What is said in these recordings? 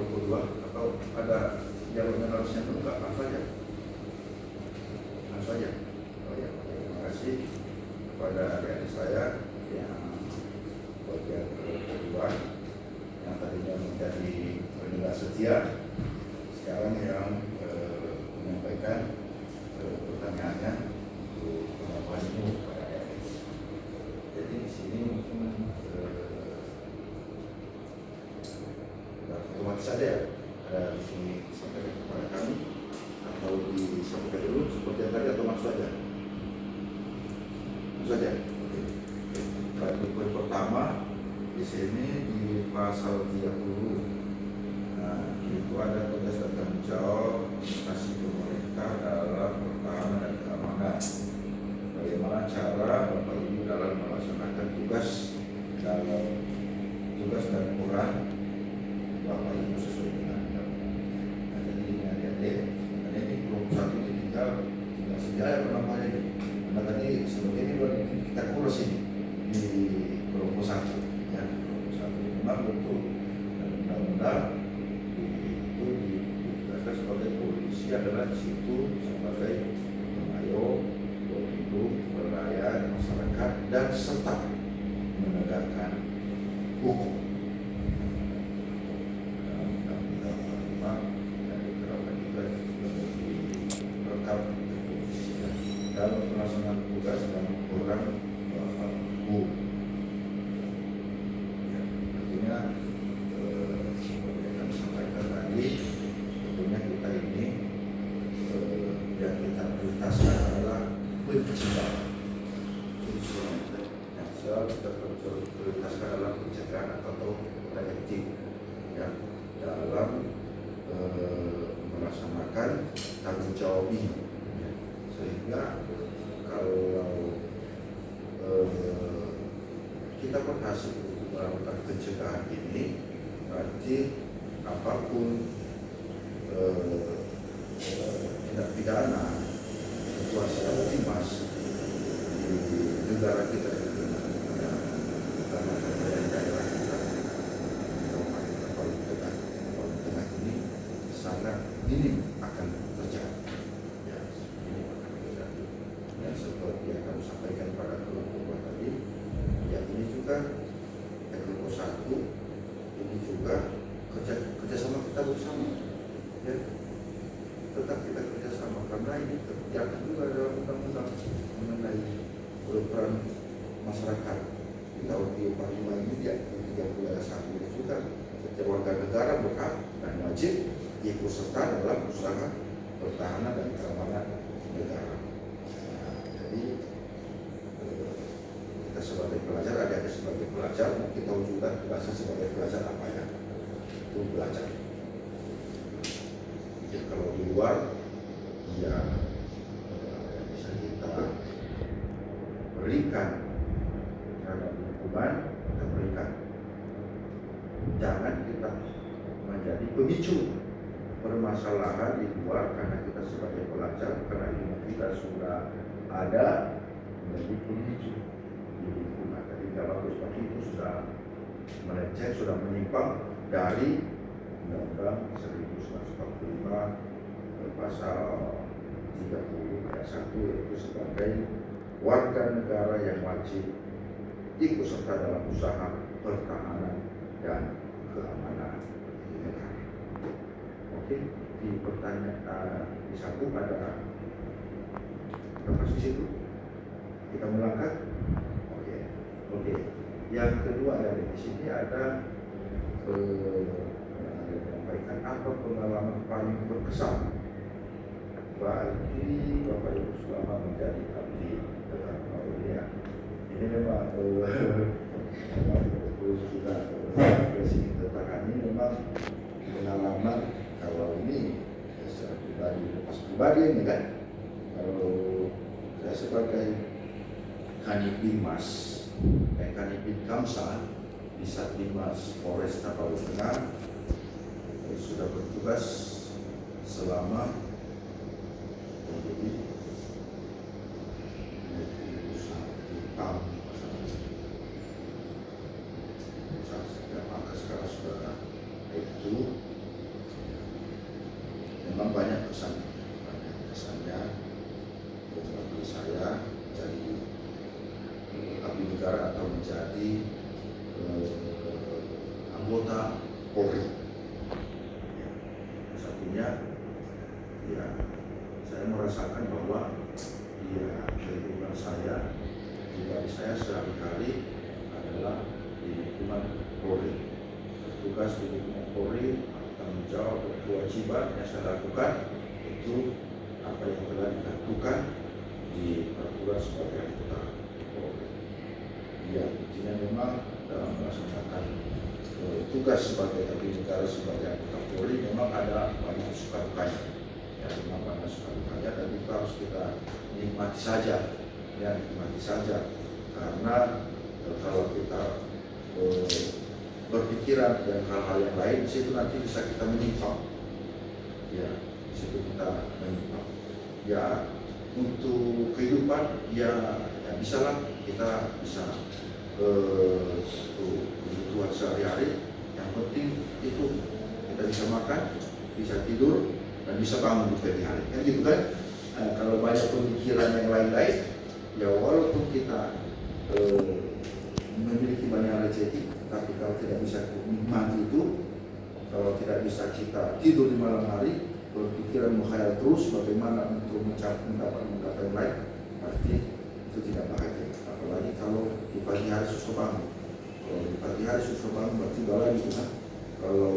22 atau ada jalurnya harusnya buka langsung saja. Oh ya, terima kasih kepada adik-adik saya yang bagian kedua yang tadinya menjadi pendengar setia, sekarang yang menyampaikan pertanyaannya untuk pengakuan ini kepada adik-adik. Jadi di sini mungkin otomatis saja ya, ada di sini disampaikan kepada kami atau disampaikan dulu seperti yang tadi atau langsung saja? Langsung saja. Oke. Poin pertama di sini di pasal 30. Nah, itu ada tugas dan tanggung jawab administrasi pemerintah dalam pertahanan dan keamanan. Bagaimana cara Bapak Ibu dalam melaksanakan tugas dan peran Bapak Ibu sesuai dengan undang-undang. Nah, jadi ini adik-adik, ini kelompok 1 ini tinggal saja apa namanya ini. Nah, tadi sebelumnya ini baru kita kurus ini di kelompok 1 ya, kelompok 1 memang betul dan undang-undang itu ditugaskan sebagai polisi adalah di situ sebagai pengayom, pelindung, pelayan masyarakat dan serta menegakkan hukum. Dalam pelaksanaan tugas dan orang hukum, ya, tentunya seperti yang kami sampaikan tadi, tentunya kita ini yang kita prioritaskan adalah pencegahan. Yang selalu kita prioritaskan adalah pencegahan atau preventif ya, dalam melaksanakan tanggung jawab ini. Sehingga kalau kita berhasil melakukan pencegahan ini, berarti apapun tindak pidana situasi yang timas di negara kita ini, terutama di daerah kita, Paling Tengah ini sangat minim akan terjadi. Seperti yang kami sampaikan pada kelompok tadi, ya ini juga kelompok 1 ini juga kerjasama kita bersama, ya tetap kita kerjasama karena ini terjadi juga dalam undang-undang mengenai peran masyarakat di tahun 45 ini ya, di 30 ayat 1 ini juga setiap warga negara berhak dan wajib ikut serta dalam usaha pertahanan dan keamanan negara. Kita sebagai pelajar, ada sebagai pelajar, kita wujudkan bahasa sebagai pelajar apa ya? Itu belajar. Jadi kalau di luar, ya bisa kita berikan terhadap hukuman, kita berikan. Jangan kita menjadi pemicu permasalahan di luar karena kita sebagai pelajar, karena ilmu kita sudah ada menjadi pemicu di lingkungan. Jadi kalau seperti itu sudah melenceng, sudah menyimpang dari Undang-Undang 1945 pasal 30 ayat 1 yaitu sebagai warga negara yang wajib ikut serta dalam usaha pertahanan dan keamanan negara. Oke, di pertanyaan di satu ada lepas di situ kita melangkah. Oke. Yang kedua dari di sini ada menyampaikan apa pengalaman paling berkesan bagi Bapak Ibu selama menjadi abdi tetap. Ini memang sudah presiden tetap ini memang pengalaman kalau ini secara pribadi, lepas pribadi ini kan. Kalau saya sebagai Kanibidmas, Kanibid Kamsa di Satlantas Polres Paling Tengah sudah bertugas selama menjadi 21 tahun. Maka sekarang sudah itu kesannya bagi saya jadi abdi negara atau menjadi anggota Polri. Ya, satunya ya saya merasakan bahwa ya lingkungan saya, pribadi saya sehari-hari adalah di lingkungan Polri. Tugas di lingkungan Polri, tanggung jawab dan kewajiban yang saya lakukan itu apa yang telah ditentukan di peraturan sebagai anggota Polri. Ya, intinya memang dalam melaksanakan tugas sebagai abdi negara sebagai anggota Polri memang ada banyak suka dukanya. Ya, memang banyak suka dukanya dan itu harus kita nikmati saja. Ya, nikmati saja. Karena kalau kita berpikiran dan hal-hal yang lain, di situ nanti bisa kita menyimpang. Ya, di situ kita menyimpang. Ya, untuk kehidupan ya bisalah kita bisa kebutuhan sehari-hari. Yang penting itu kita bisa makan, bisa tidur, dan bisa bangun di pagi hari. Kan gitu kan? Kalau banyak pemikiran yang lain-lain, ya walaupun kita memiliki banyak rezeki, tapi kalau tidak bisa menikmati itu, kalau tidak bisa kita tidur di malam hari, berpikiran menghayal terus bagaimana untuk mendapat yang lain, pasti itu tidak bahagia. Apalagi kalau di pagi hari susah bangun. Kalau di pagi hari susah bangun berarti udah lagi gitu kan. Kalau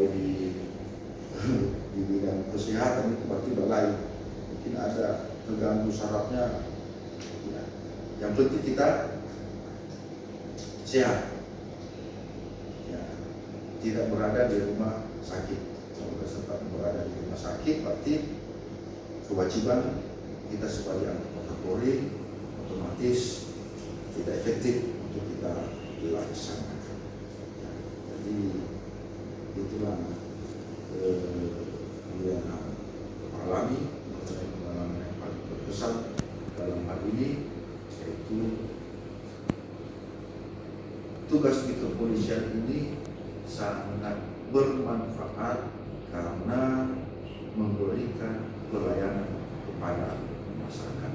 di bidang kesehatan itu berarti udah lain. Mungkin ada terganggu sarafnya. Ya. Yang penting kita sehat. Ya. Tidak berada di rumah sakit. Kalau sempat berada di rumah sakit, berarti kewajiban kita sebagai anggota Polri otomatis tidak efektif untuk kita laksanakan. Ya, jadi itulah yang alami pengalaman yang paling berkesan dalam hal ini, yaitu tugas di kepolisian ini sangat bermanfaat karena memberikan pelayanan kepada masyarakat.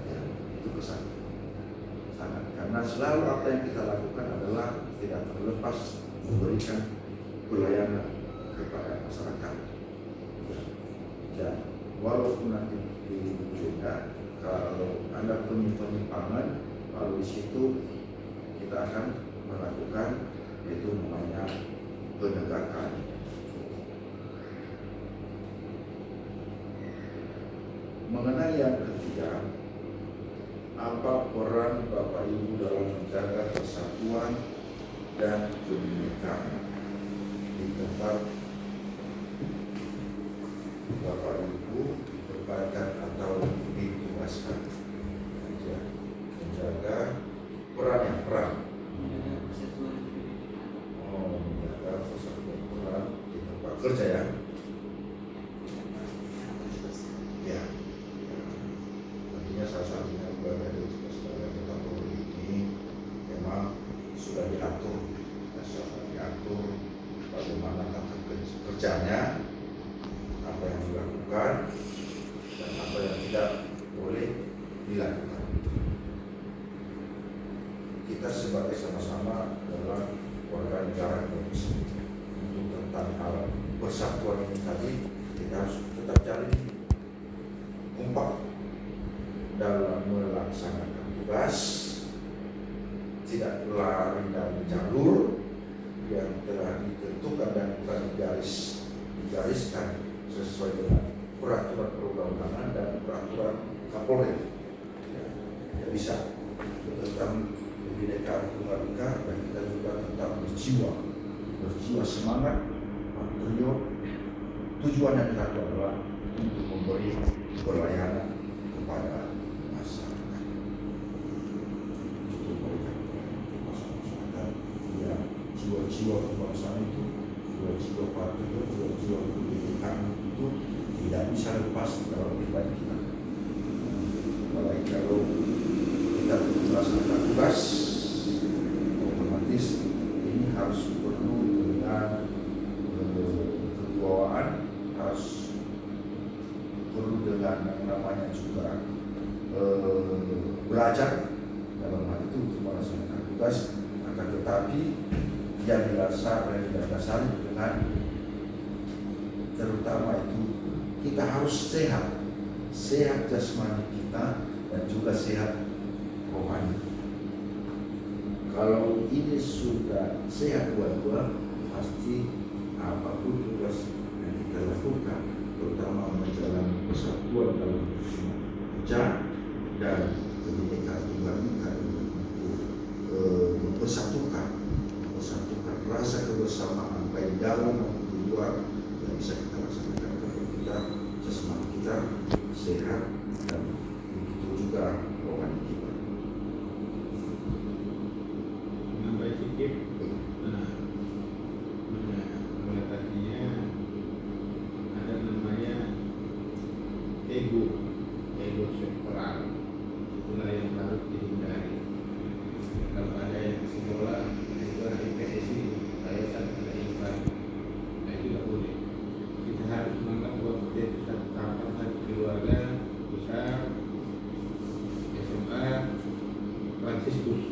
Ya, itu kesan sangat, karena selalu apa yang kita lakukan adalah tidak terlepas memberikan pelayanan kepada masyarakat. Dan walaupun nanti di ujungnya kalau ada penyimpangan, lalu di situ kita akan melakukan itu namanya penegakan. Mengenai yang ketiga, apa peran Bapak Ibu dalam menjaga persatuan dan kebinekaan di tempat Bapak Ibu ditempatkan atau ditugaskan? Menjaga peran. Menjaga persatuan di tempat kerja ya. Ya. Artinya salah satunya sebagai anggota Polri ini memang sudah diatur bagaimana tata kerjanya, apa yang dilakukan dan apa yang tidak boleh dilakukan. Kita sebagai sama-sama adalah warga negara Indonesia. Untuk tentang hal persatuan ini tadi, kita harus tetap jalin kompak dalam melaksanakan tugas, tidak lari dari jalur yang telah ditentukan dan telah digariskan sesuai dengan peraturan perundang-undangan dan peraturan Kapolri. Ya bisa tentang kebinekaan tunggal ika, dan kita juga tentang berjiwa semangat, patriot. Tujuan yang kita adalah untuk memberi pelayanan kepada masyarakat. Untuk memberikan masyarakat yang jiwa-jiwa kebangsaan itu, jiwa-jiwa patriot, jiwa-jiwa kebinekaan itu tidak bisa lepas dalam pribadi kita. Apalagi kalau kita melaksanakan tugas, otomatis ini harus penuh dengan kewibawaan, harus juga belajar dalam hal itu untuk melaksanakan tugas, akan tetapi yang didasari dengan terutama itu kita harus sehat jasmani kita dan juga sehat rohani. Kalau ini sudah sehat dua-dua, pasti apapun tugas yang kita lakukan, terutama menjalani persatuan dalam kerja dan kebinekaan tunggal ika untuk mempersatukan rasa kebersamaan baik dalam maupun di luar yang bisa kita laksanakan kalau kita jasmani kita sehat dan begitu juga rohani kita. Menambah sedikit, mengatasinya ada namanya ego sektoral. Itulah yang harus dihindari. Kalau ada yang sekolah itu ada IPS ini, saya ada IPA, nah itu tidak boleh. Kita harus menganggap bahwa kita itu satu kampung, satu keluarga besar, SMA Fransiskus.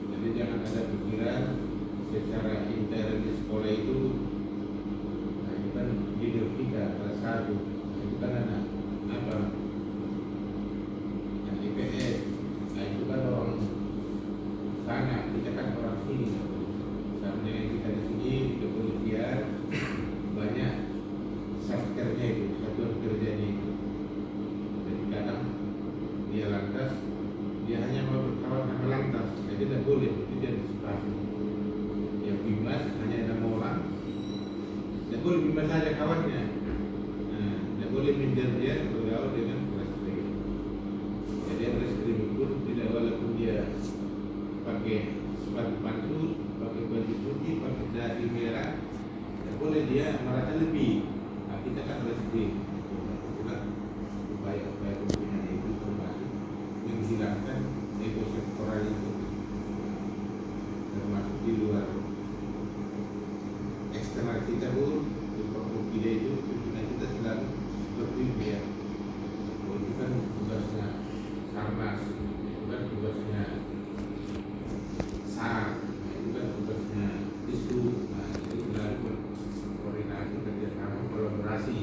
Jadi jangan ada pikiran secara intern di sekolah itu, nah itu kan leader kita kelas 1, itu kan anak apa? Yang IPS, nah itu kan orang sana, kita kan orang sini. Sama dengan kita di sini di kepolisian banyak satkernya itu, satuan kerjanya itu. Jadi kadang dia lantas, dia hanya mau berkawan sama lantas, jadi tidak boleh, itu dia disipasi. Yang bimas hanya 6 orang, tidak boleh bimas saja kawannya. Nah, tidak boleh minder dia bergaul dengan kelas krim. Jadi yang kelas krim pun tidak, walaupun dia pakai sepatu pansus, pakai baju putih, pakai dasi merah, tidak boleh dia merasa lebih. Nah, kita kan kelas krim, itulah upaya-upaya pembinaan itu termasuk menghilangkan ego sektoral itu, termasuk di luar eksternal kita pun di Papua itu pimpinan kita selalu seperti itu ya. Oh, itu kan tugasnya Sarnas, itu kan tugasnya SAR, itu kan tugasnya ISU. Nah, itu selalu koordinasi, kerjasama, kolaborasi.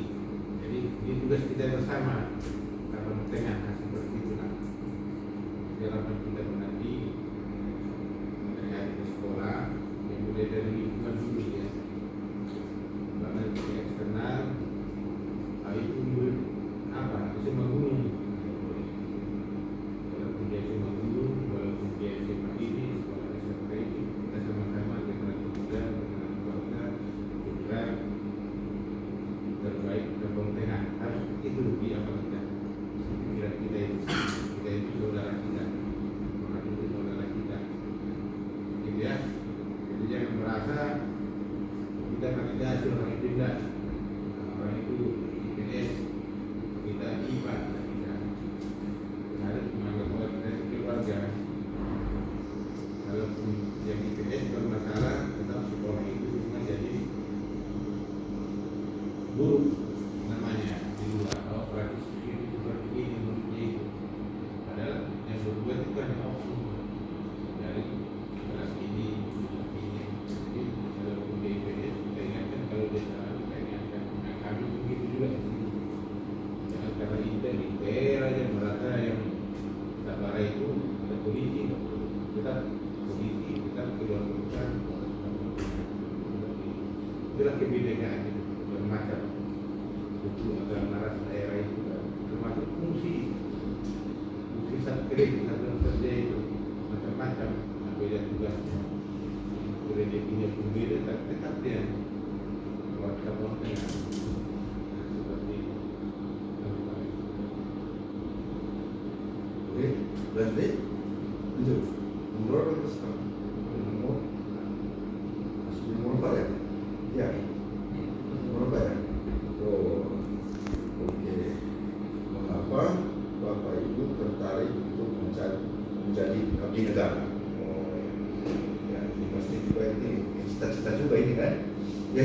Jadi ini tugas kita bersama. Kalau tengah seperti itulah harapan kita nanti dari hari ke sekolah yang mulai dari lingkungan dulu ya, bahkan di eksternal itu apa SMA gunung, walaupun dia SMA gunung, walaupun dia SMA ini, sekolah SMP ini, kita sama-sama generasi muda, generasi keluarga, putra terbaik Kampung Tengah. Harus itu di apa kita pikiran kita itu saudara kita, orang itu saudara kita, gitu ya. Jadi jangan merasa kita kandidasi orang itu tidak, orang itu IPS, kita IPA, kita harus menganggap bahwa kita itu keluarga. Kalaupun yang IPS bermasalah, tetap sekolah itu menjadi buruk namanya di luar. Kalau praktis ini seperti ini menurutnya itu, padahal yang berbuat itu hanya oknum dari kelas ini. Jadi kalau di IPS kita ingatkan, kalau dia salah kita ingatkan. Nah, kami begitu juga di sini. Jangan karena inter aja merasa yang sabar itu ada polisi, tetap polisi, tetap keluarga. Itulah kebinekaan itu bermacam. Itu agama ras daerah itu termasuk fungsi satker, satuan kerja itu macam-macam, beda tugasnya, rezekinya pun beda, tapi tetap dia buat Kampung Tengah. Nah, seperti itu. Oke, lanjut. Itu nomor berapa sekarang? Nomor berapa ya? Ya, nomor berapa ya? Oh, oke. Mengapa Bapak Ibu tertarik untuk menjadi abdi negara? Oh, ya, ini pasti juga ini cita-cita juga ini kan? Ya,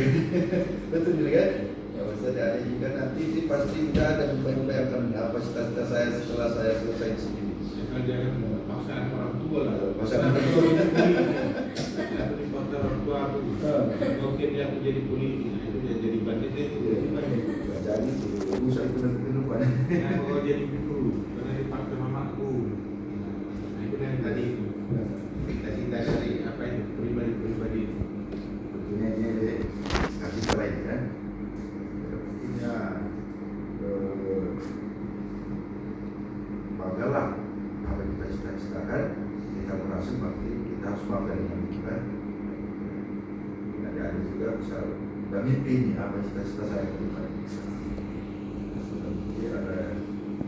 betul juga kan? Ya maksudnya ada juga nanti ini pasti udah ada membayangkan apa cita-cita saya setelah saya selesai di sini. Jangan jangan paksaan orang tua lah. Paksaan orang tua. Aku dipaksa orang tua aku. Mungkin dia aku jadi polisi, nah itu dia jadi bandit itu. Jadi dulu saya benar-benar lupa. Nah, kalau jadi guru, karena dipaksa mamaku. Nah itu yang tadi itu. Cita-cita dari apa itu pribadi-pribadi itu. Tentunya ini kasih lain kan. Tentunya banggalah apa yang kita cita-citakan, kita berhasil berarti kita harus bangga dengan itu kan. Ada juga bisa udah mimpi nih apa cita-cita saya ke depan. Sudah mimpi ada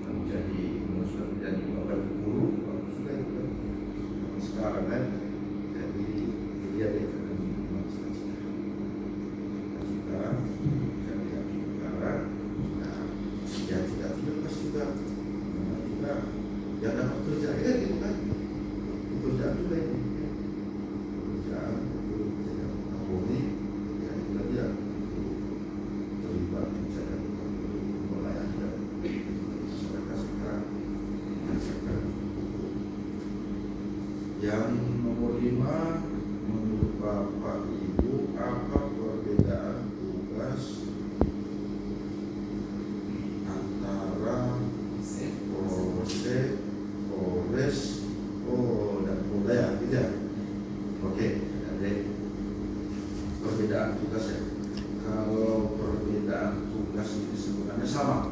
menjadi sudah menjadi bakal guru, bagus sudah itu kan. Sekarang kan, jadi dia dengan cita-cita, jadi yang negara, nah ya cita-cita pasti juga yang dapat kerja ya gitu kan, pekerjaan juga ini, pekerjaan Kapolri, ya itu dia terlibat misalnya melayani masyarakat sekarang. Yang nomor 5, menurut Bapak Ibu apa perbedaan tugas antara Polsek, Polres, dan Polda ya, gitu ya? Oke, jadi perbedaan tugas ya. Kalau perbedaan tugas itu sebenarnya sama,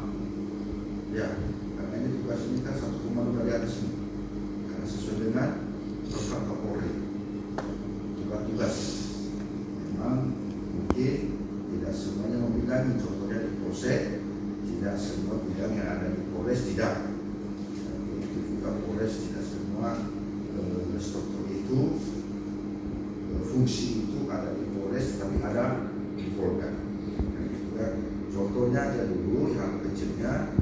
ya, karena ini tugas ini kan satu komando dari atas ini, karena sesuai dengan Perkap Kapolri. Tugas memang mungkin tidak semuanya membidangi, contohnya di Polsek tidak semua bidang yang ada di Polres tidak. Itu juga Polres tidak semua struktur itu, fungsi itu ada di Polres, tapi ada di Polda. Contohnya aja dulu yang kecilnya,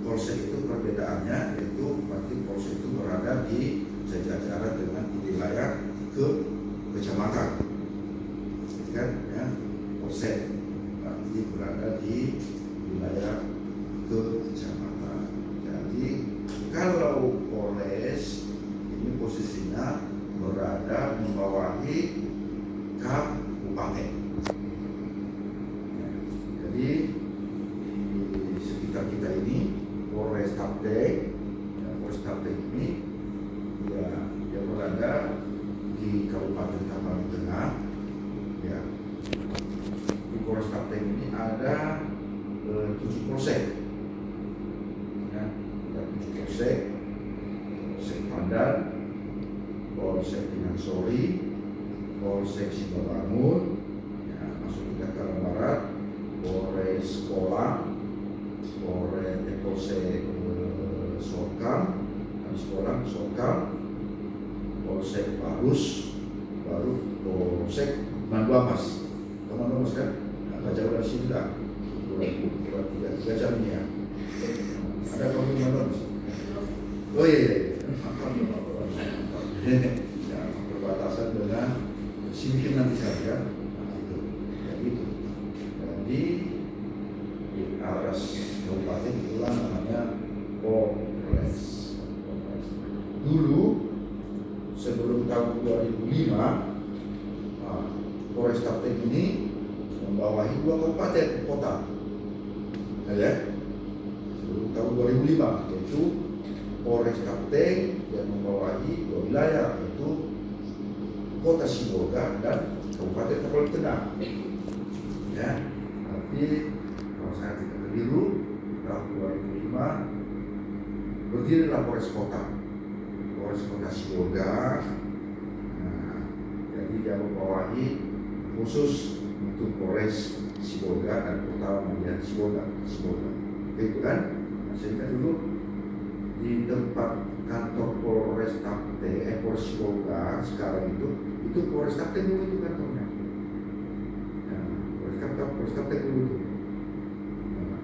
Polsek itu perbedaannya itu berarti Polsek itu berada di sejajaran dengan wilayah kecamatan, kan? Ya, Polsek berarti berada di wilayah kecamatan. Jadi kalau Polres ini posisinya berada membawahi kabupaten. Jadi di sekitar kita ini Polres Kapten, ya, Polres Kapten ini ya dia berada di Kabupaten Tapanuli Tengah. Ya, di Polres Kapten ini ada 7 polsek. Ya, ada 7 polsek. Polsek Pandan, Polsek Pinang Sori, Polsek Simalungun, ya, masuk ke Jakarta Barat, Polres Sekolah, Polsek Sokam, Polsek Barus, baru Polsek Manduamas. Teman-teman kan, agak jauh dari sini lah, 3 jam ini ya. Ada kamu Manduamas? Oh iya. Ya, perbatasan dengan Singkin nanti saja. Nah, itu. Jadi di atas kabupaten itulah namanya Polres. Dulu sebelum tahun 2005, Polres Kapten ini membawahi 2 kabupaten kota. Ya, sebelum tahun 2005 yaitu Polres Kapten yang membawahi 2 wilayah, yaitu Kota Sibolga dan Kabupaten Tapanuli Tengah. Ya, tapi kalau saya tidak keliru, tahun 2005 berdirilah Polres Kota Sibolga. Nah, jadi dia membawahi khusus untuk Polres Sibolga dan Kota Madiun Sibolga. Itu kan? Nah, sehingga dulu di tempat kantor Polres Kapten, Polres Sibolga sekarang itu Polres Kapten dulu itu kantornya. Nah, Polres Kapten dulu itu. Nah,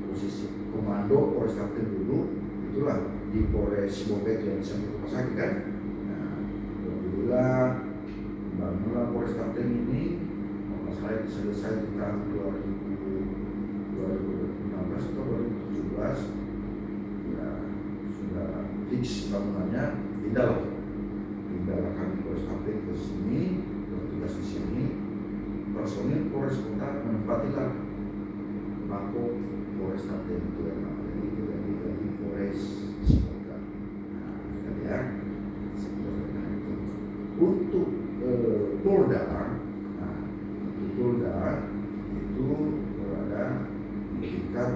posisi komando Polres Kapten dulu itulah di Polres Sibolga yang sampai rumah sakit kan. Nah, alhamdulillah pembangunan Polres Kapten ini, kalau saya selesai di tahun 2006 ya sudah fix bangunannya, pindahlah kami Polres Klaten ke sini, bertugas di sini. Personil Polres Kota menempatilah Mako Polres Klaten itu yang jadi Polres Kota. Nah, ya. Untuk Polda, itu berada di tingkat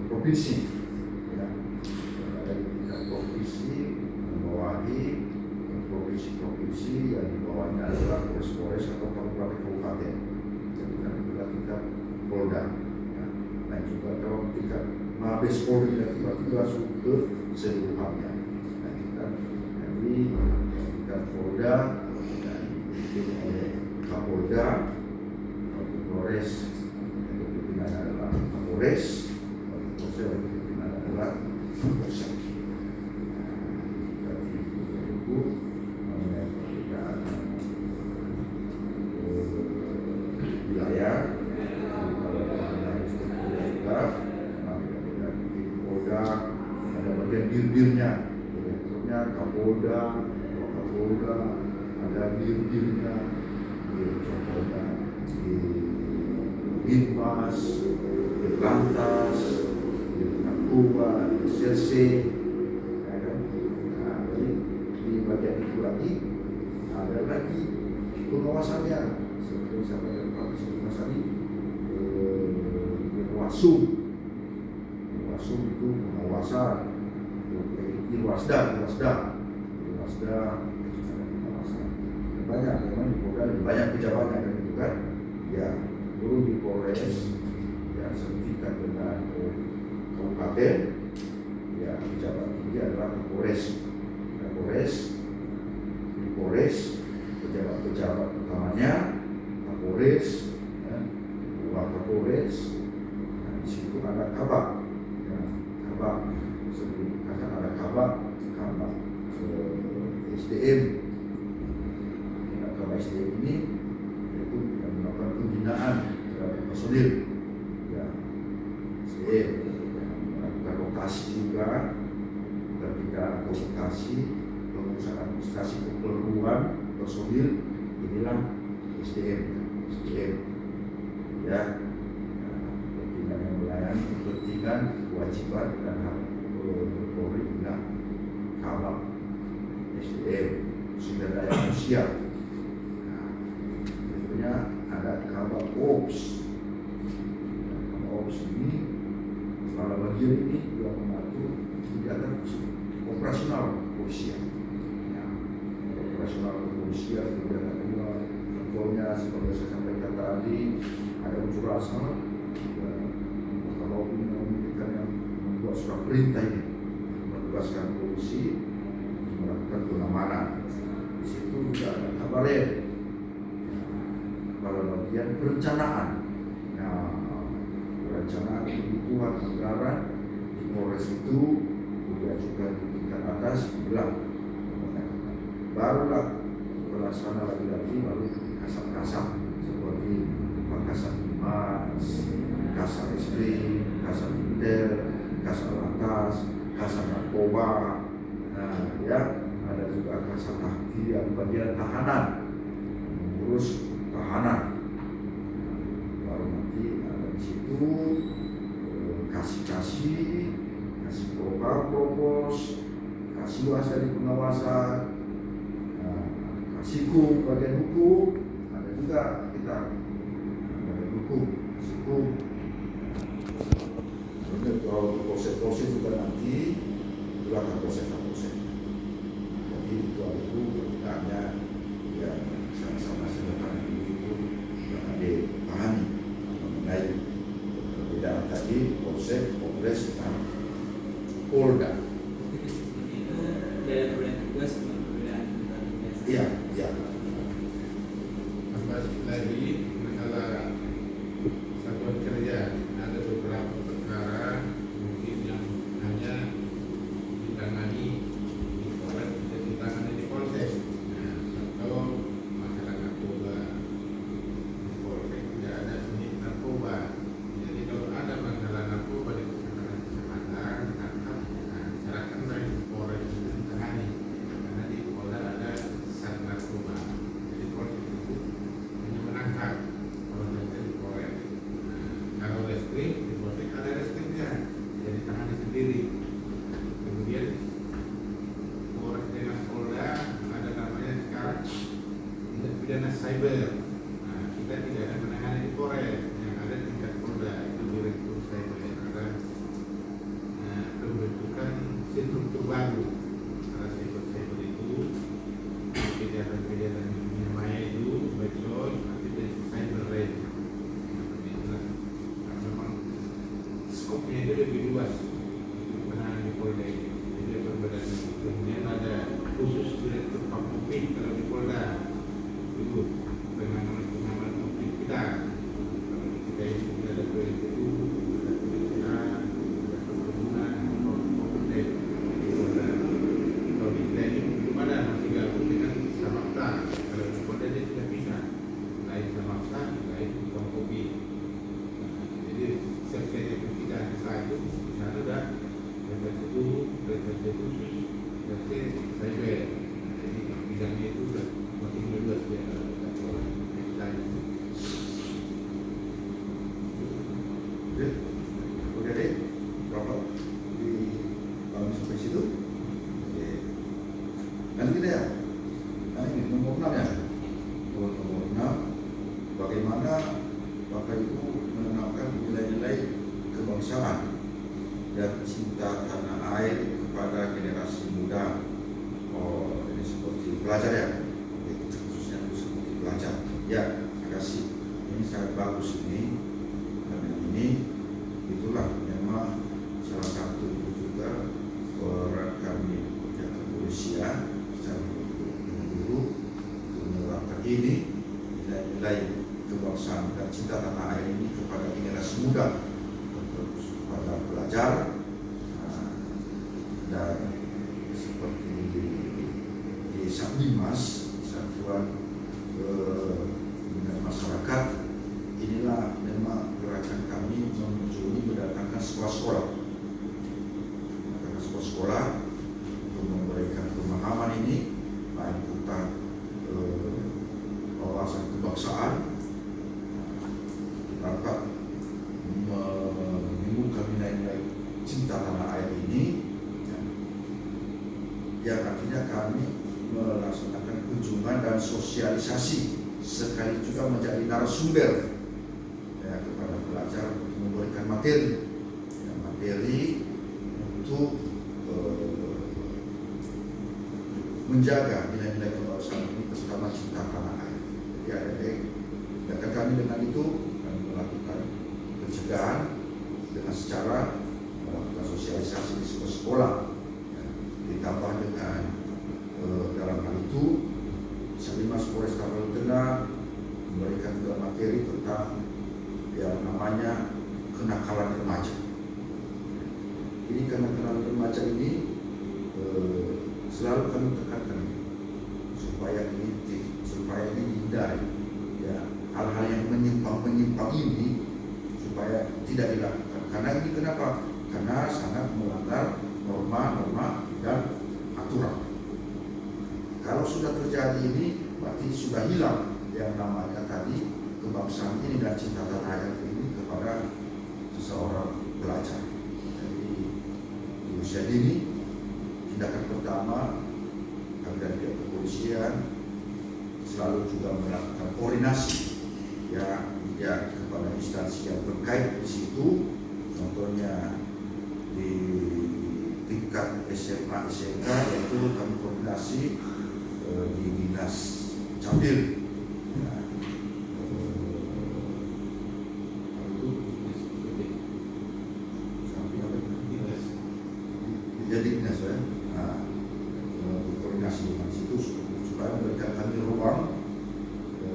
provinsi, ya. Berada di tingkat provinsi, membawahi provinsi yang di bawahnya adalah Polres atau kabupaten. Jadi kami juga tingkat Polda. Ya. Nah juga kalau tingkat Mabes Polri tiba-tiba masuk ke seluruhannya. Nah kita jadi tingkat Polda dan dipimpin oleh Kapolda, Polres, yang pimpinan adalah Kapolres, yang pimpinan adalah Kapolsek. Wilayah Polda ada bagian dir-dirnya, direkturnya Kapolda, ada dir-dirnya, contohnya di Binmas, di Lantas, di Narkoba, di CC. Nah, jadi di bagian itu lagi ada lagi pengawasannya, seperti sampaikan Pak Mas tadi, Irwasum itu pengawasan, Irwasda pengawasan. Banyak memang di Polda banyak pejabatnya kan itu kan, ya dulu di Polres ya sertifikat dengan kabupaten, ya pejabat tinggi adalah Polres, pejabat utamanya Kapolres, ya, Wakapolres. Nah, di situ ada kabak, ya, sebelum ada kabak SDM. Kabak SDM ini yaitu yang melakukan pembinaan terhadap personil, ya SDM, melakukan rotasi juga, ketika rotasi pengurusan administrasi keperluan personil, inilah SDM, ya, kepentingan yang melayani kepentingan, kewajiban dan hak Polri, nah kabak SDM, sumber daya manusia. Nah, tentunya ada kabak Ops. Kabak Ops ini kepala bagian ini juga mengatur kegiatan operasional kepolisian. Ya, operasional kepolisian kegiatan kedua, contohnya seperti saya sampaikan tadi, ada unjuk rasa, ya, kalau memberikan yang membuat surat perintah ini, menugaskan polisi melakukan pengamanan. Di situ juga ada kabaret, pada bagian perencanaan. Nah, perencanaan kebutuhan anggaran di Polres itu juga di tingkat atas bilang, barulah pelaksana lagi-lagi baru kasat-kasat seperti Kasat Bimas, Kasat SD, Kasat Intel, Kasat Lantas, Kasat Narkoba. Nah, ya, ada juga Kasat Tahti yang bagian tahanan, mengurus tahanan. Baru nanti ada di situ kasih propos, kasih dari pengawasan, kasih bagian hukum, ada juga kita bagian hukum. Kemudian kalau proses juga nanti dilakukan proses. Jadi itu kita hanya ya sama-sama sederhana itu yang dipahami mengenai perbedaan tadi Polsek, Polres, dan Polda. Iya. Tambah lagi masalah satuan kerja, ada beberapa perkara mungkin yang hanya ditangani di Polres, tidak ditangani di Polsek. Nah, atau masalah narkoba, di Polsek tidak ada unit narkoba. Jadi kalau ada masalah narkoba di kecamatan kita tidak ada menangani di Polres, yang ada tingkat Polda itu direktur saya melihat pembentukan struktur baru salah cyber itu kegiatan-kegiatan dunia maya itu medsos nanti dari cyber red karena memang skopnya itu lebih luas penanganan di Polda ini. Jadi berbeda. Kemudian ada khusus direktur Pampupin kalau di Polda itu penanganan konflik kita. Kalau di kita ini kita ada PLTU, ada PLTA, ada perkebunan, Polda di Polda. Kalau di kita ini belum ada, masih gabung dengan Samapta. Kalau di Polda dia tidak bisa, lain Samapta, lain Pampupin. Jadi sekretariat kita saat itu di sana sudah PLTU, PLTU khusus, dan cyber. Jadi bidangnya itu sudah makin luas ya. Udah deh, berapa di kalau sampai situ? Oke. Nanti kita ya. Nah ini nomor 6 ya. Nomor 6. Bagaimana Bapak Ibu menanamkan nilai-nilai kebangsaan dan cinta tanah air kepada generasi muda. Oh, ini seperti pelajar ya. Khususnya seperti pelajar. Ya, terima kasih. Ini sangat bagus ini. Dan ini itulah memang salah satu juga peran kami pihak kepolisian secara guru untuk menerapkan ini nilai-nilai kebangsaan dan cinta tanah air ini kepada generasi muda, terus kepada pelajar dan seperti di Sabdimas Satuan Pembinaan Masyarakat. Inilah memang gerakan kami mengunjungi mendatangkan sekolah-sekolah untuk memberikan pemahaman ini baik tentang wawasan kebangsaan dapat menimbulkan nilai-nilai cinta tanah air ini yang artinya kami melaksanakan kunjungan dan sosialisasi sekali juga menjadi narasumber kepada pelajar untuk memberikan materi untuk menjaga nilai-nilai kebangsaan ini terutama cinta tanah air. Jadi ada kami dengan itu kami melakukan pencegahan dengan secara melakukan sosialisasi di sekolah-sekolah, ditambah dengan dalam hal itu Sabdimas Polres Tabanan Tengah memberikan juga materi tentang yang namanya kenakalan remaja. Ini kenakalan remaja ini selalu kami tekankan supaya ini dihindari, ya, hal-hal yang menyimpang ini supaya tidak dilakukan. Karena ini kenapa? Karena sangat melanggar norma-norma dan aturan. Kalau sudah terjadi ini berarti sudah hilang yang namanya tadi kebangsaan ini dan cinta tanah air ini kepada seseorang pelajar. Jadi di usia dini tindakan pertama kami dari pihak kepolisian selalu juga melakukan koordinasi ya kepada instansi yang terkait di situ, contohnya di tingkat SMA SMK yaitu kami koordinasi di dinas Capil. Jadi dinas ya, koordinasi dengan situ supaya memberikan kami ruang ke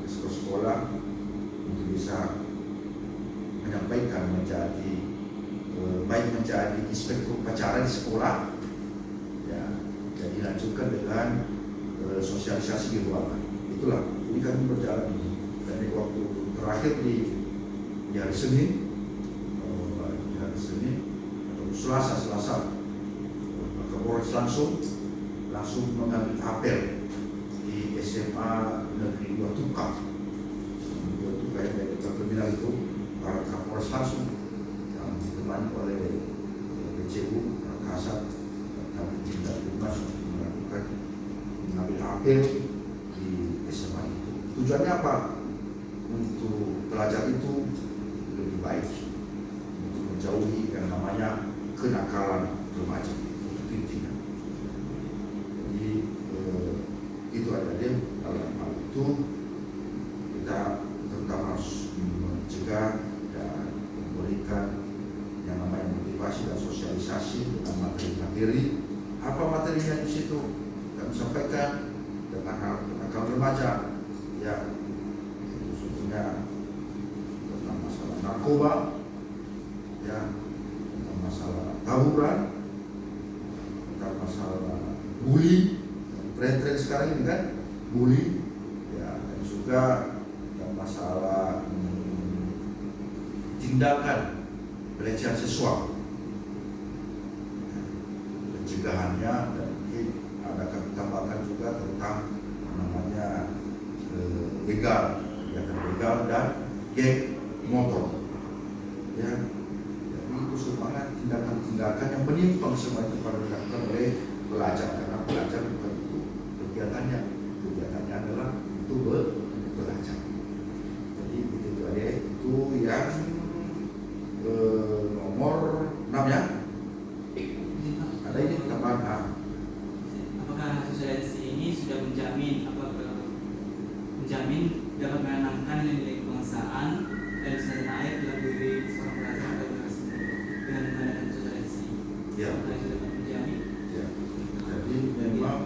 sekolah-sekolah untuk bisa menyampaikan baik menjadi inspektur upacara di sekolah, ya, dan dilanjutkan dengan sosialisasi di ruangan. Itulah ini kami berjalan dari waktu terakhir di hari Senin atau Selasa. Kapolres langsung mengambil apel di SMA Negeri 2 Tukang. Kayak dari terminal itu, para Kapolres langsung yang ditemani oleh PCU, Kasat, kami tingkat Humas untuk mengambil apel di SMA itu. Tujuannya apa? untuk pelajar itu lebih baik untuk menjauhi yang namanya kenakalan remaja. Itu intinya. Jadi itu ada dia dalam hal itu kita terutama harus mencegah dan memberikan yang namanya motivasi dan sosialisasi dengan materi-materi. Apa materinya di situ kami sampaikan dengan hal kenakalan remaja, ya itu sebetulnya tentang masalah narkoba, ya tentang masalah tawuran, tentang masalah bully, tren-tren sekarang ini kan bully, ya dan juga tentang masalah tindakan pelecehan seksual, pencegahannya, dan mungkin ada kami tambahkan juga tentang namanya begal, kegiatan begal dan geng motor, ya. Jadi itu semuanya tindakan-tindakan yang menyimpang semuanya pada dilakukan oleh pelajar, karena pelajar bukan itu kegiatannya adalah untuk belajar. Jadi itu ada itu yang nomor 6 ya. Ada ini tambahan. Apakah sosialisasi ini sudah menjamin dapat menanamkan nilai kebangsaan dan kesadaran air dalam diri seorang pelajar atau generasi muda dengan mengadakan sosialisasi? Ya. Apakah sudah menjamin? Ya. Jadi memang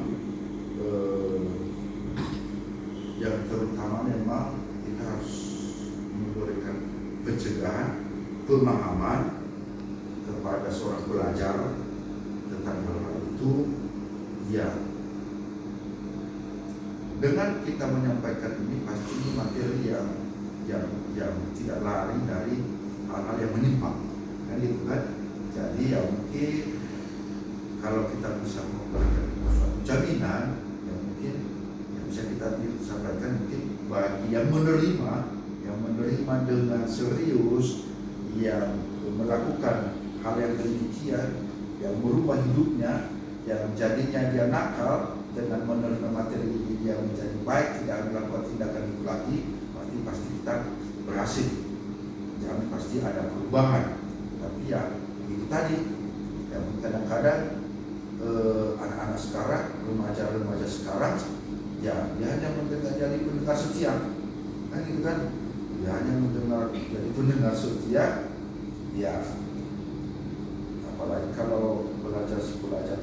yang terutama memang kita harus memberikan pencegahan, pemahaman kepada seorang pelajar tentang hal itu. Ya, dengan kita menyampaikan ini pasti ini materi yang tidak lari dari hal-hal yang menyimpang, kan gitu kan. Jadi ya mungkin kalau kita bisa memberikan suatu jaminan, ya mungkin yang bisa kita sampaikan mungkin bagi yang menerima dengan serius, yang melakukan hal yang demikian, yang merubah hidupnya, yang jadinya dia nakal dengan menerima materi ini, dia menjadi baik, tidak melakukan tindakan itu lagi, pasti kita berhasil. Jangan pasti ada perubahan. Tapi ya itu tadi, yang kadang-kadang anak-anak sekarang, remaja sekarang, ya dia hanya mendengar jadi pendengar setia, kan gitu kan? Dia hanya mendengar jadi pendengar setia, ya. Apalagi kalau pelajar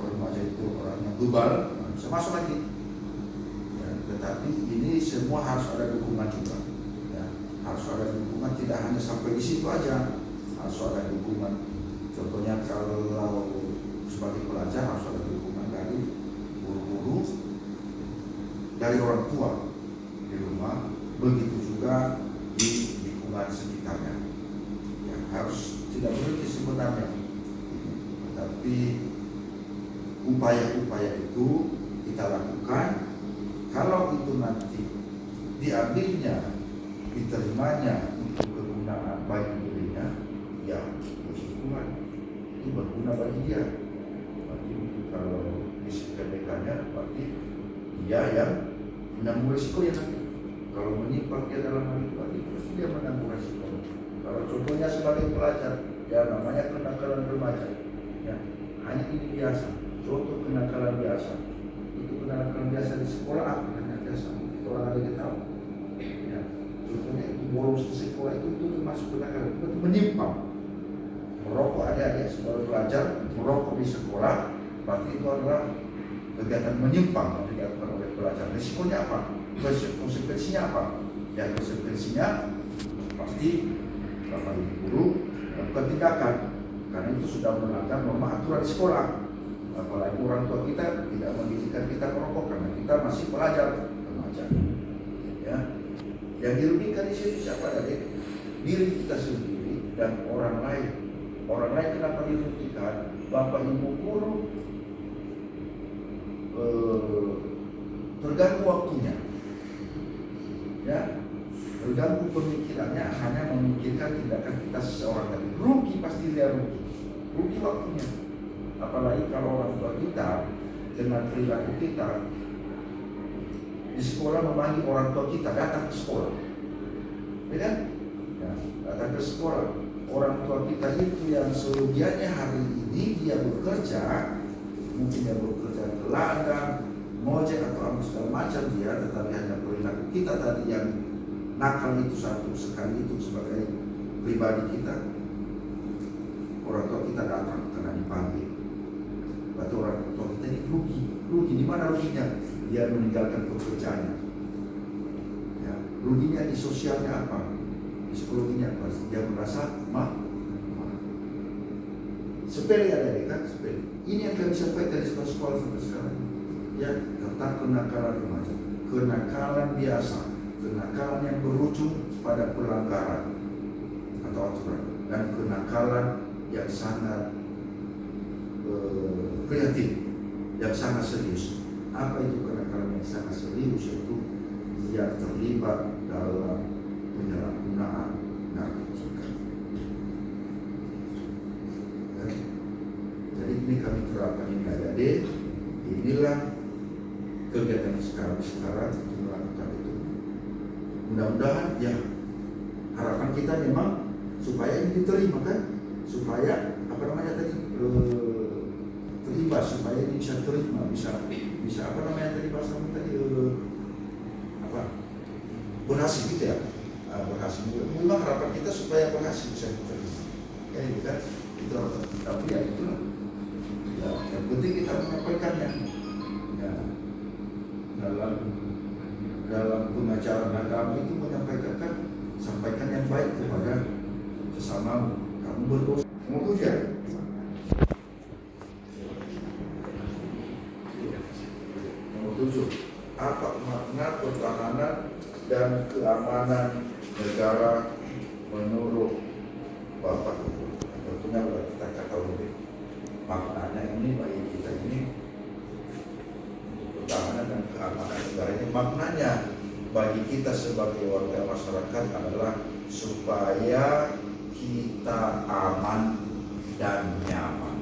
remaja itu orang yang bebal, bisa masuk lagi. Ya, tetapi ini semua harus ada dukungan juga. Ya, harus ada dukungan, tidak hanya sampai di situ aja. Harus ada dukungan. Contohnya kalau sebagai pelajar harus ada dukungan dari guru-guru, dari orang tua di rumah, begitu juga di lingkungan sekitarnya. Ya, harus tidak berhenti sebenarnya. Tapi upaya-upaya itu kita lakukan. Kalau itu nanti diambilnya, diterimanya untuk kegunaan bagi dirinya, ya puji Tuhan, itu berguna bagi dia. Berarti kalau disepelekannya, berarti dia yang menanggung resiko ya nanti. Kalau menyimpang dia dalam hal itu, berarti terus dia menanggung resiko. Kalau contohnya sebagai pelajar, ya namanya kenakalan remaja. Ya, hanya ini biasa. Contoh kenakalan biasa. Itu kenakalan biasa di sekolah, hanya biasa. Orang ada yang tahu. Ya, contohnya itu bolos di sekolah itu termasuk kenakalan. Itu menyimpang. Merokok adik-adik sebagai pelajar, merokok di sekolah, berarti itu adalah kegiatan menyimpang yang dilakukan oleh pelajar. Risikonya apa? Konsekuensinya apa? Ya konsekuensinya pasti Bapak Ibu guru melakukan tindakan. Karena itu sudah melanggar norma aturan sekolah. Apalagi orang tua kita tidak mengizinkan kita merokok karena kita masih pelajar remaja. Ya, yang dirugikan di sini siapa tadi? Diri kita sendiri dan orang lain. Orang lain kenapa dirugikan? Bapak Ibu guru terganggu waktunya. Ya, terganggu pemikirannya, hanya memikirkan tindakan kita seseorang tadi. Rugi, pasti dia rugi waktunya. Apalagi kalau orang tua kita dengan perilaku kita di sekolah memanggil orang tua kita datang ke sekolah. ya kan? Ya, datang ke sekolah. Orang tua kita itu yang seyogianya hari ini dia bekerja, mungkin dia bekerja ke ladang, mojek atau apa segala macam dia, tetapi hanya perilaku kita tadi yang nakal itu satu sekali itu sebagai pribadi kita. Orang tua kita datang karena dipanggil. Berarti orang tua kita ini rugi. Di mana ruginya? Dia meninggalkan pekerjaannya. Ya, ruginya di sosialnya apa? Di psikologinya apa? Dia merasa sepele ada kan? Sepele. Ini yang kami sampaikan di sekolah sampai sekarang. Ya, tentang kenakalan remaja, kenakalan biasa, kenakalan yang berujung pada pelanggaran atau aturan, dan kenakalan yang sangat kreatif, yang sangat serius. Apa itu kenakalan yang sangat serius? Itu yang terlibat dalam penyalahgunaan narkotika. Ya. Jadi ini kami terapkan ini adik-adik. Inilah kegiatan sekarang untuk melakukan itu. Mudah-mudahan ya harapan kita memang supaya ini diterima kan, supaya apa namanya tadi terima, supaya ini bisa terima, bisa apa namanya tadi bahasa tadi apa berhasil gitu ya, berhasil. Memang harapan kita supaya berhasil bisa diterima. Ya itu kan, itu tapi ya itulah. Ya, yang penting kita menyampaikannya. Ya, dalam pengajaran agama itu menyampaikan, sampaikan yang baik kepada sesama. Kamu berdosa. Nomor 7. Nomor 7. Apa makna pertahanan dan keamanan negara menurut Bapak Ibu? Tentunya kita ketahui maknanya ini bagi kita ini. Pertahanan dan keamanan negara ini maknanya bagi kita sebagai warga masyarakat adalah supaya kita aman dan nyaman.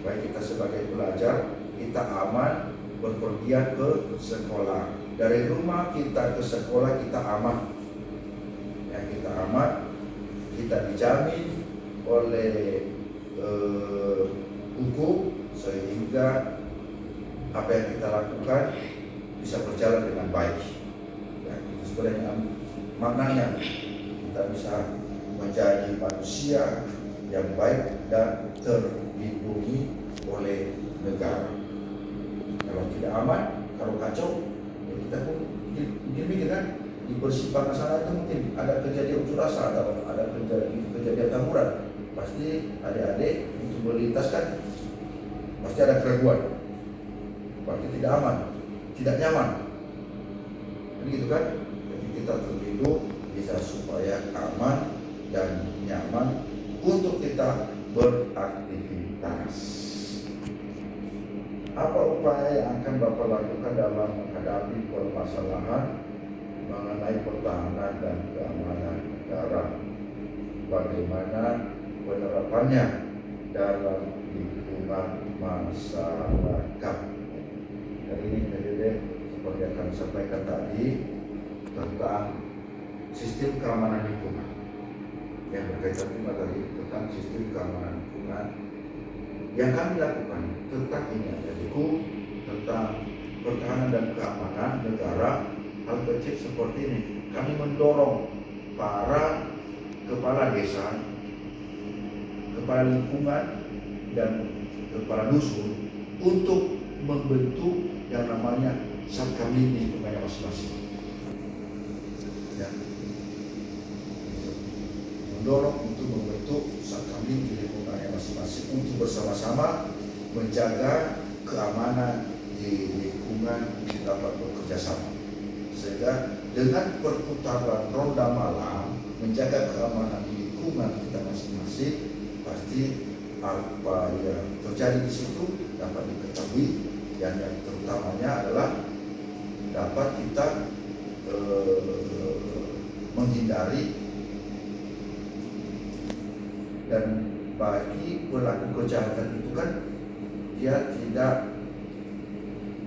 Baik kita sebagai pelajar, kita aman berpergian ke sekolah. Dari rumah kita ke sekolah kita aman. Ya, kita aman, kita dijamin oleh hukum sehingga apa yang kita lakukan bisa berjalan dengan baik. Ya, itu sebenarnya maknanya kita bisa menjadi manusia yang baik dan terlindungi oleh negara. Kalau tidak aman, kalau kacau, ya kita pun mungkin mikir kan di persimpangan sana itu mungkin ada kejadian unjuk rasa atau ada kejadian tawuran. Pasti adik-adik untuk melintas kan pasti ada keraguan, pasti tidak aman, tidak nyaman. Jadi gitu kan? Jadi kita terlindung bisa supaya aman dan nyaman untuk kita beraktivitas. Apa upaya yang akan Bapak lakukan dalam menghadapi permasalahan mengenai pertahanan dan keamanan negara? Bagaimana penerapannya dalam lingkungan masyarakat? Dan ini seperti yang kami sampaikan tadi tentang sistem keamanan lingkungan yang berkaitan dengan tadi tentang sistem keamanan lingkungan yang kami lakukan tentang ini yaitu tentang pertahanan dan keamanan negara. Hal kecil seperti ini kami mendorong para kepala desa, kepala lingkungan dan kepala dusun untuk membentuk yang namanya satkamling di lingkungannya masing-masing. Ya. Mendorong untuk membentuk satkamling di lingkungannya masing-masing untuk bersama-sama menjaga keamanan di lingkungan dapat bekerja sama. Sehingga dengan perputaran ronda malam menjaga keamanan di lingkungan kita masing-masing, pasti apa yang terjadi di situ dapat diketahui, dan yang terutamanya adalah dapat kita menghindari, dan bagi pelaku kejahatan itu kan dia tidak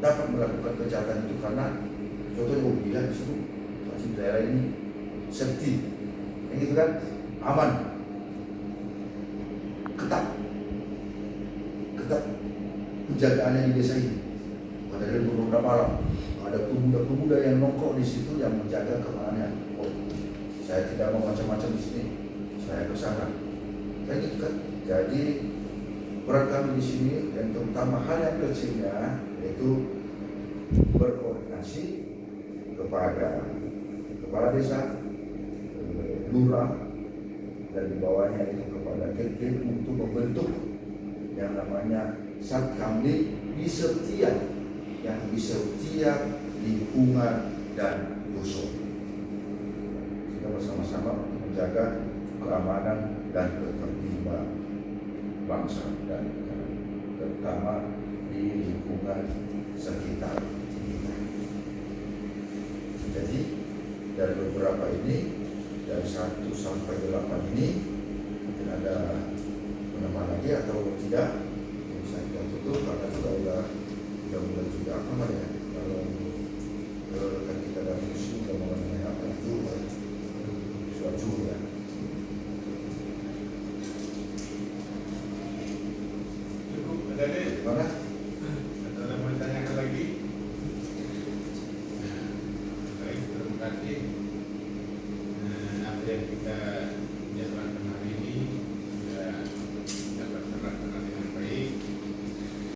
dapat melakukan kejahatan itu karena contohnya bilang di situ masih daerah ini safety, yang gitu kan, aman, ketat penjagaannya di desa ini. Ada ronda malam, ada pemuda-pemuda yang nongkrong di situ yang menjaga keamanannya. Oh, saya tidak mau macam-macam di sini, saya ke sana. Kayak gitu kan. Jadi peran kami di sini yang terutama hal yang kecilnya yaitu berkoordinasi kepada kepala desa, lurah, dan di bawahnya itu kepada Dirjen untuk membentuk yang namanya Satkamdi di setiap lingkungan dan dusun. Kita bersama-sama untuk menjaga keamanan dan ketertiban bangsa dan negara, terutama di lingkungan sekitar kita. Jadi dari beberapa ini, dari 1 sampai 8 ini, mungkin ada penambah lagi atau tidak, bisa kita tutup karena sudah mulai juga apa namanya, kalau kan kita dari musim sudah mulai apa itu suatu ya. Cukup, ada deh. Mana? Ada yang mau ditanyakan lagi? Baik, terima kasih. Apa yang kita